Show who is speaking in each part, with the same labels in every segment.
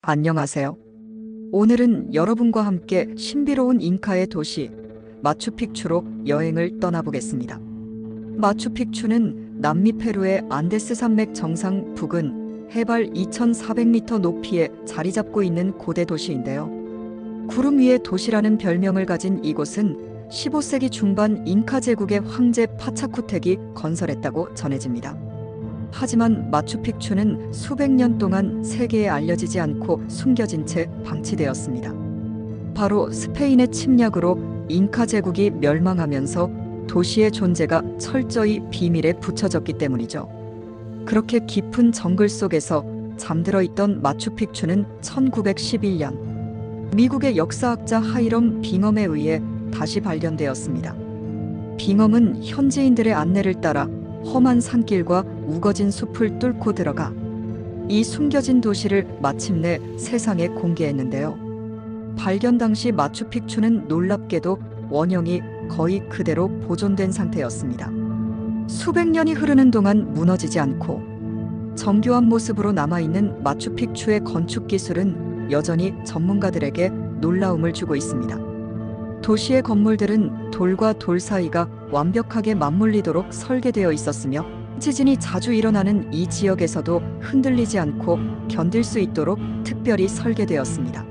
Speaker 1: 안녕하세요. 오늘은 여러분과 함께 신비로운 잉카의 도시 마추픽추로 여행을 떠나보겠습니다. 마추픽추는 남미 페루의 안데스 산맥 정상 부근 해발 2,400m 높이에 자리 잡고 있는 고대 도시인데요. 구름 위의 도시라는 별명을 가진 이곳은 15세기 중반 잉카 제국의 황제 파차쿠텍이 건설했다고 전해집니다. 하지만 마추픽추는 수백 년 동안 세계에 알려지지 않고 숨겨진 채 방치되었습니다. 바로 스페인의 침략으로 잉카 제국이 멸망하면서 도시의 존재가 철저히 비밀에 붙여졌기 때문이죠. 그렇게 깊은 정글 속에서 잠들어 있던 마추픽추는 1911년 미국의 역사학자 하이럼 빙엄에 의해 다시 발견되었습니다. 빙엄은 현지인들의 안내를 따라 험한 산길과 우거진 숲을 뚫고 들어가 이 숨겨진 도시를 마침내 세상에 공개했는데요. 발견 당시 마추픽추는 놀랍게도 원형이 거의 그대로 보존된 상태였습니다. 수백 년이 흐르는 동안 무너지지 않고 정교한 모습으로 남아있는 마추픽추의 건축 기술은 여전히 전문가들에게 놀라움을 주고 있습니다. 도시의 건물들은 돌과 돌 사이가 완벽하게 맞물리도록 설계되어 있었으며 지진이 자주 일어나는 이 지역에서도 흔들리지 않고 견딜 수 있도록 특별히 설계되었습니다.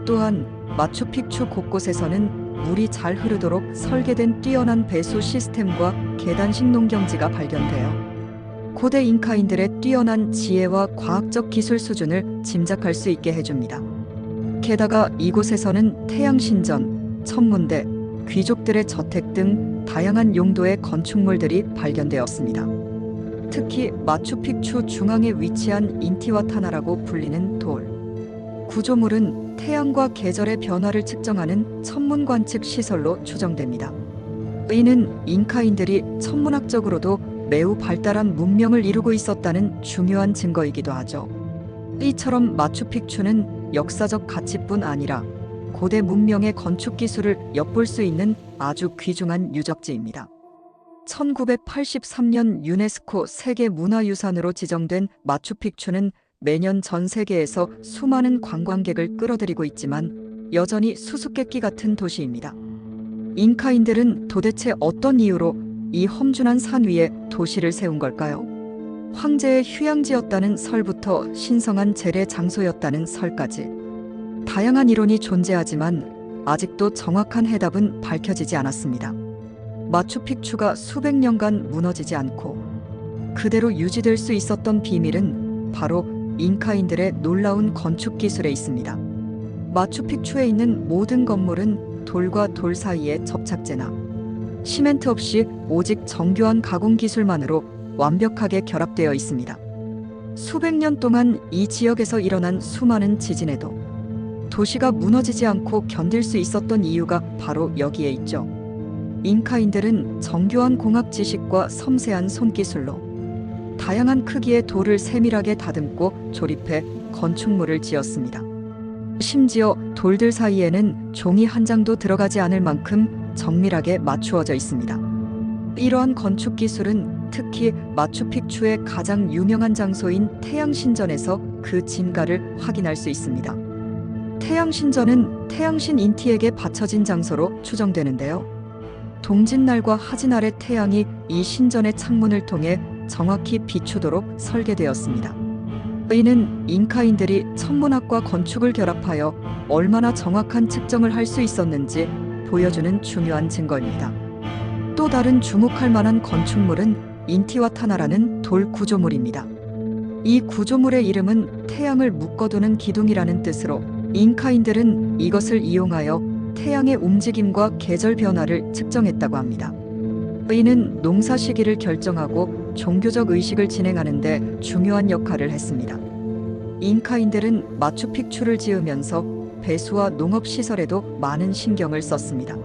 Speaker 1: 또한 마추픽추 곳곳에서는 물이 잘 흐르도록 설계된 뛰어난 배수 시스템과 계단식 농경지가 발견되어 고대 잉카인들의 뛰어난 지혜와 과학적 기술 수준을 짐작할 수 있게 해줍니다. 게다가 이곳에서는 태양신전, 천문대, 귀족들의 저택 등 다양한 용도의 건축물들이 발견되었습니다. 특히 마추픽추 중앙에 위치한 인티와타나라고 불리는 돌 구조물은 태양과 계절의 변화를 측정하는 천문 관측 시설로 추정됩니다. 이는 잉카인들이 천문학적으로도 매우 발달한 문명을 이루고 있었다는 중요한 증거이기도 하죠. 이처럼 마추픽추는 역사적 가치뿐 아니라 고대 문명의 건축 기술을 엿볼 수 있는 아주 귀중한 유적지입니다. 1983년 유네스코 세계문화유산으로 지정된 마추픽추는 매년 전 세계에서 수많은 관광객을 끌어들이고 있지만 여전히 수수께끼 같은 도시입니다. 잉카인들은 도대체 어떤 이유로 이 험준한 산 위에 도시를 세운 걸까요? 황제의 휴양지였다는 설부터 신성한 재래 장소였다는 설까지 다양한 이론이 존재하지만 아직도 정확한 해답은 밝혀지지 않았습니다. 마추픽추가 수백 년간 무너지지 않고 그대로 유지될 수 있었던 비밀은 바로 잉카인들의 놀라운 건축 기술에 있습니다. 마추픽추에 있는 모든 건물은 돌과 돌 사이의 접착제나 시멘트 없이 오직 정교한 가공 기술만으로 완벽하게 결합되어 있습니다. 수백 년 동안 이 지역에서 일어난 수많은 지진에도 도시가 무너지지 않고 견딜 수 있었던 이유가 바로 여기에 있죠. 잉카인들은 정교한 공학 지식과 섬세한 손기술로 다양한 크기의 돌을 세밀하게 다듬고 조립해 건축물을 지었습니다. 심지어 돌들 사이에는 종이 한 장도 들어가지 않을 만큼 정밀하게 맞추어져 있습니다. 이러한 건축 기술은 특히 마추픽추의 가장 유명한 장소인 태양신전에서 그 진가를 확인할 수 있습니다. 태양신전은 태양신 인티에게 바쳐진 장소로 추정되는데요. 동짓날과 하진날의 태양이 이 신전의 창문을 통해 정확히 비추도록 설계되었습니다. 이는 잉카인들이 천문학과 건축을 결합하여 얼마나 정확한 측정을 할 수 있었는지 보여주는 중요한 증거입니다. 또 다른 주목할 만한 건축물은 인티와타나라는 돌 구조물입니다. 이 구조물의 이름은 태양을 묶어두는 기둥이라는 뜻으로 잉카인들은 이것을 이용하여 태양의 움직임과 계절 변화를 측정했다고 합니다. 이는 농사 시기를 결정하고 종교적 의식을 진행하는 데 중요한 역할을 했습니다. 잉카인들은 마추픽추를 지으면서 배수와 농업시설에도 많은 신경을 썼습니다.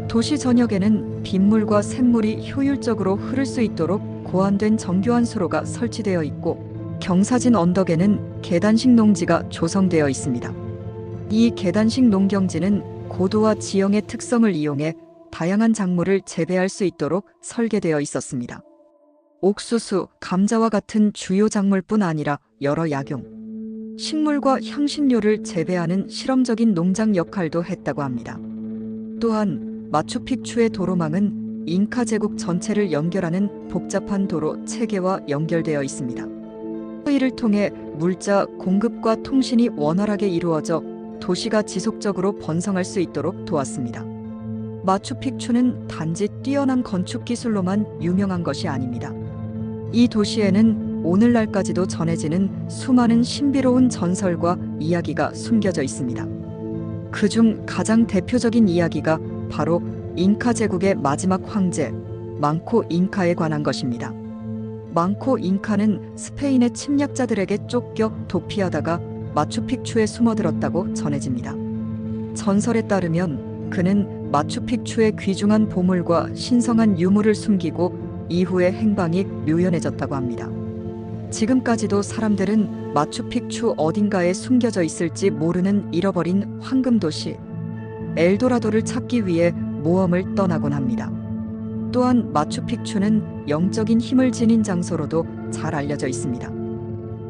Speaker 1: 도시 전역에는 빗물과 샘물이 효율적으로 흐를 수 있도록 고안된 정교한 수로가 설치되어 있고 경사진 언덕에는 계단식 농지가 조성되어 있습니다. 이 계단식 농경지는 고도와 지형의 특성을 이용해 다양한 작물을 재배할 수 있도록 설계되어 있었습니다. 옥수수, 감자와 같은 주요 작물뿐 아니라 여러 약용, 식물과 향신료를 재배하는 실험적인 농장 역할도 했다고 합니다. 또한 마추픽추의 도로망은 잉카 제국 전체를 연결하는 복잡한 도로 체계와 연결되어 있습니다. 이를 통해 물자 공급과 통신이 원활하게 이루어져 도시가 지속적으로 번성할 수 있도록 도왔습니다. 마추픽추는 단지 뛰어난 건축 기술로만 유명한 것이 아닙니다. 이 도시에는 오늘날까지도 전해지는 수많은 신비로운 전설과 이야기가 숨겨져 있습니다. 그중 가장 대표적인 이야기가 바로 잉카 제국의 마지막 황제 망코 잉카에 관한 것입니다. 망코 잉카는 스페인의 침략자들에게 쫓겨 도피하다가 마추픽추에 숨어들었다고 전해집니다. 전설에 따르면 그는 마추픽추의 귀중한 보물과 신성한 유물을 숨기고 이후의 행방이 묘연해졌다고 합니다. 지금까지도 사람들은 마추픽추 어딘가에 숨겨져 있을지 모르는 잃어버린 황금도시 엘도라도를 찾기 위해 모험을 떠나곤 합니다. 또한 마추픽추는 영적인 힘을 지닌 장소로도 잘 알려져 있습니다.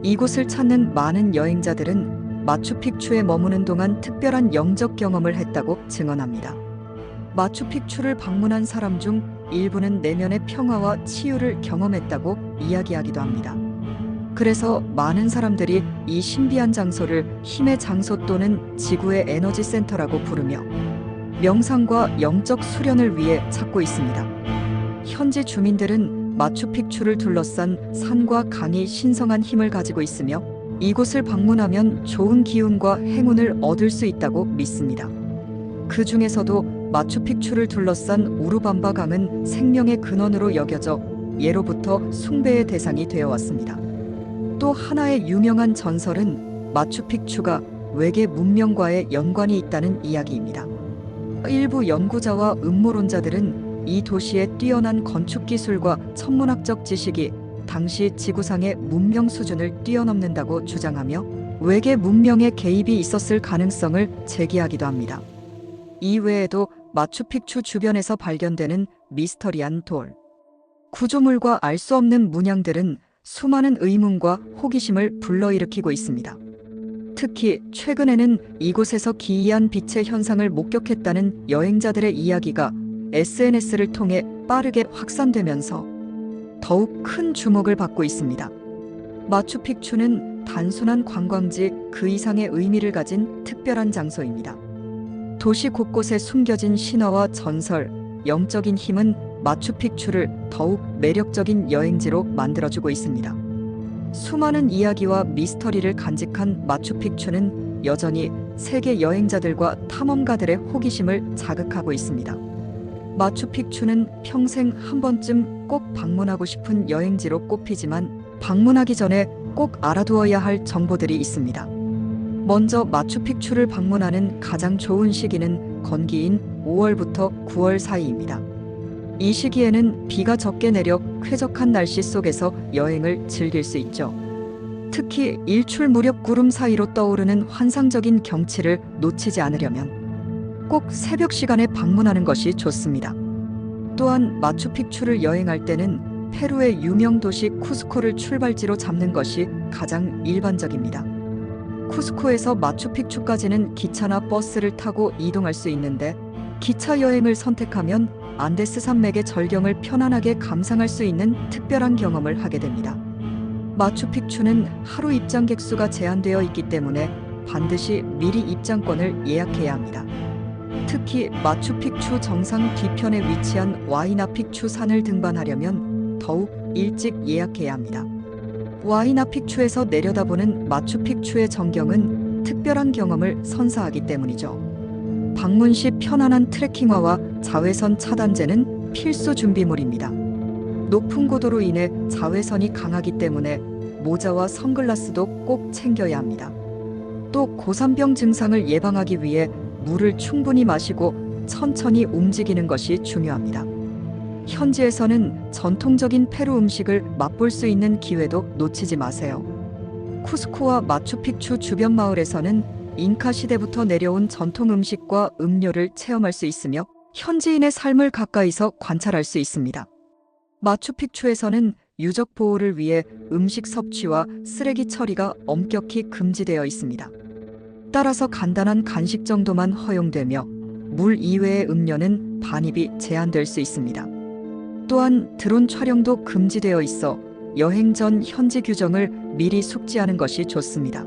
Speaker 1: 이곳을 찾는 많은 여행자들은 마추픽추에 머무는 동안 특별한 영적 경험을 했다고 증언합니다. 마추픽추를 방문한 사람 중 일부는 내면의 평화와 치유를 경험했다고 이야기하기도 합니다. 그래서 많은 사람들이 이 신비한 장소를 힘의 장소 또는 지구의 에너지 센터라고 부르며 명상과 영적 수련을 위해 찾고 있습니다. 현지 주민들은 마추픽추를 둘러싼 산과 강이 신성한 힘을 가지고 있으며 이곳을 방문하면 좋은 기운과 행운을 얻을 수 있다고 믿습니다. 그 중에서도 마추픽추를 둘러싼 우루밤바 강은 생명의 근원으로 여겨져 예로부터 숭배의 대상이 되어 왔습니다. 또 하나의 유명한 전설은 마추픽추가 외계 문명과의 연관이 있다는 이야기입니다. 일부 연구자와 음모론자들은 이 도시의 뛰어난 건축 기술과 천문학적 지식이 당시 지구상의 문명 수준을 뛰어넘는다고 주장하며 외계 문명의 개입이 있었을 가능성을 제기하기도 합니다. 이외에도 마추픽추 주변에서 발견되는 미스터리한 돌, 구조물과 알 수 없는 문양들은 수많은 의문과 호기심을 불러일으키고 있습니다. 특히 최근에는 이곳에서 기이한 빛의 현상을 목격했다는 여행자들의 이야기가 SNS를 통해 빠르게 확산되면서 더욱 큰 주목을 받고 있습니다. 마추픽추는 단순한 관광지 그 이상의 의미를 가진 특별한 장소입니다. 도시 곳곳에 숨겨진 신화와 전설, 영적인 힘은 마추픽추를 더욱 매력적인 여행지로 만들어주고 있습니다. 수많은 이야기와 미스터리를 간직한 마추픽추는 여전히 세계 여행자들과 탐험가들의 호기심을 자극하고 있습니다. 마추픽추는 평생 한 번쯤 꼭 방문하고 싶은 여행지로 꼽히지만 방문하기 전에 꼭 알아두어야 할 정보들이 있습니다. 먼저 마추픽추를 방문하는 가장 좋은 시기는 건기인 5월부터 9월 사이입니다. 이 시기에는 비가 적게 내려 쾌적한 날씨 속에서 여행을 즐길 수 있죠. 특히 일출 무렵 구름 사이로 떠오르는 환상적인 경치를 놓치지 않으려면 꼭 새벽 시간에 방문하는 것이 좋습니다. 또한 마추픽추를 여행할 때는 페루의 유명 도시 쿠스코를 출발지로 잡는 것이 가장 일반적입니다. 쿠스코에서 마추픽추까지는 기차나 버스를 타고 이동할 수 있는데 기차 여행을 선택하면 안데스 산맥의 절경을 편안하게 감상할 수 있는 특별한 경험을 하게 됩니다. 마추픽추는 하루 입장객 수가 제한되어 있기 때문에 반드시 미리 입장권을 예약해야 합니다. 특히 마추픽추 정상 뒤편에 위치한 와이나픽추 산을 등반하려면 더욱 일찍 예약해야 합니다. 와이나픽추에서 내려다보는 마추픽추의 전경은 특별한 경험을 선사하기 때문이죠. 방문 시 편안한 트레킹화와 자외선 차단제는 필수 준비물입니다. 높은 고도로 인해 자외선이 강하기 때문에 모자와 선글라스도 꼭 챙겨야 합니다. 또 고산병 증상을 예방하기 위해 물을 충분히 마시고 천천히 움직이는 것이 중요합니다. 현지에서는 전통적인 페루 음식을 맛볼 수 있는 기회도 놓치지 마세요. 쿠스코와 마추픽추 주변 마을에서는 잉카 시대부터 내려온 전통 음식과 음료를 체험할 수 있으며 현지인의 삶을 가까이서 관찰할 수 있습니다. 마추픽추에서는 유적 보호를 위해 음식 섭취와 쓰레기 처리가 엄격히 금지되어 있습니다. 따라서 간단한 간식 정도만 허용되며 물 이외의 음료는 반입이 제한될 수 있습니다. 또한 드론 촬영도 금지되어 있어 여행 전 현지 규정을 미리 숙지하는 것이 좋습니다.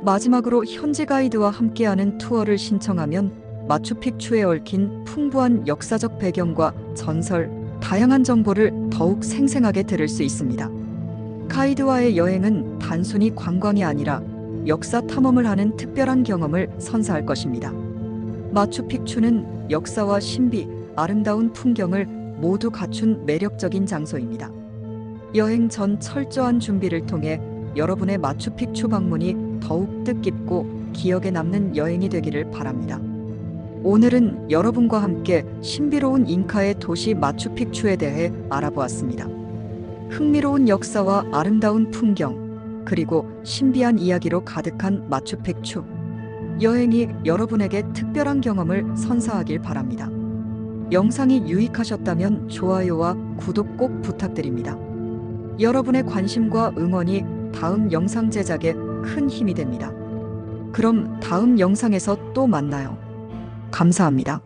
Speaker 1: 마지막으로 현지 가이드와 함께하는 투어를 신청하면 마추픽추에 얽힌 풍부한 역사적 배경과 전설, 다양한 정보를 더욱 생생하게 들을 수 있습니다. 가이드와의 여행은 단순히 관광이 아니라 역사 탐험을 하는 특별한 경험을 선사할 것입니다. 마추픽추는 역사와 신비, 아름다운 풍경을 모두 갖춘 매력적인 장소입니다. 여행 전 철저한 준비를 통해 여러분의 마추픽추 방문이 더욱 뜻깊고 기억에 남는 여행이 되기를 바랍니다. 오늘은 여러분과 함께 신비로운 잉카의 도시 마추픽추에 대해 알아보았습니다. 흥미로운 역사와 아름다운 풍경, 그리고 신비한 이야기로 가득한 마추픽추. 여행이 여러분에게 특별한 경험을 선사하길 바랍니다. 영상이 유익하셨다면 좋아요와 구독 꼭 부탁드립니다. 여러분의 관심과 응원이 다음 영상 제작에 큰 힘이 됩니다. 그럼 다음 영상에서 또 만나요. 감사합니다.